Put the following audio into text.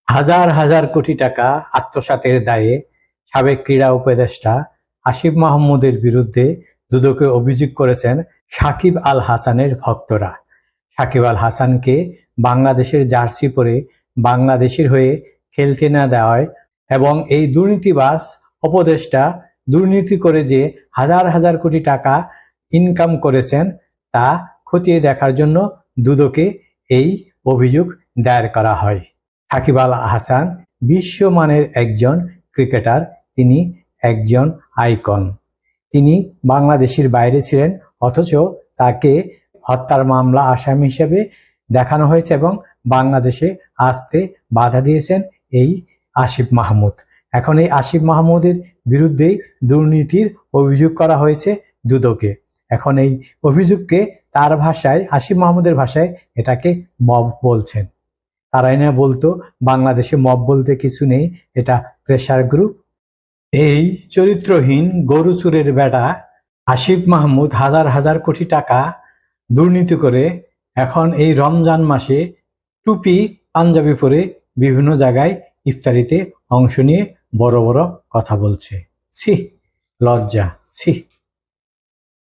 হাজার হাজার কোটি টাকা আত্মসাতের দায়ে সাবেক ক্রীড়া উপদেষ্টা আসিফ মাহমুদের বিরুদ্ধে দুদকে অভিযোগ করেছেন সাকিব আল হাসানের ভক্তরা। সাকিব আল হাসানকে বাংলাদেশের জার্সি পরে বাংলাদেশের হয়ে খেলতে না দেওয়ায় এবং এই দুর্নীতিবাজ উপদেষ্টা দুর্নীতি করে যে হাজার হাজার কোটি টাকা ইনকাম করেছেন তা খতিয়ে দেখার জন্য দুদকে এই অভিযোগ দায়ের করা হয়। সাকিব আল হাসান বিশ্বমানের একজন ক্রিকেটার, তিনি একজন আইকন। তিনি বাংলাদেশের বাইরে ছিলেন, অথচ তাকে হত্যার মামলা আসামি হিসেবে দেখানো হয়েছে এবং বাংলাদেশে আসতে বাধা দিয়েছেন এই আসিফ মাহমুদ। এখন এই আসিফ মাহমুদের বিরুদ্ধেই দুর্নীতির অভিযোগ করা হয়েছে দুদকে। এখন এই অভিযোগকে তার ভাষায়, আসিফ মাহমুদের ভাষায় এটাকে মব বলছেন। তারাই না বলতো বাংলাদেশে মব বলতে কিছু নেই, এটা প্রেসার গ্রুপ। এই চরিত্রহীন গরু চুরের বেটা আসিফ মাহমুদ হাজার হাজার কোটি টাকা দুর্নীতি করে এখন এই রমজান মাসে টুপি পাঞ্জাবি পরে বিভিন্ন জায়গায় ইফতারিতে অংশ নিয়ে বড় বড় কথা বলছে। ছি, লজ্জা, ছি।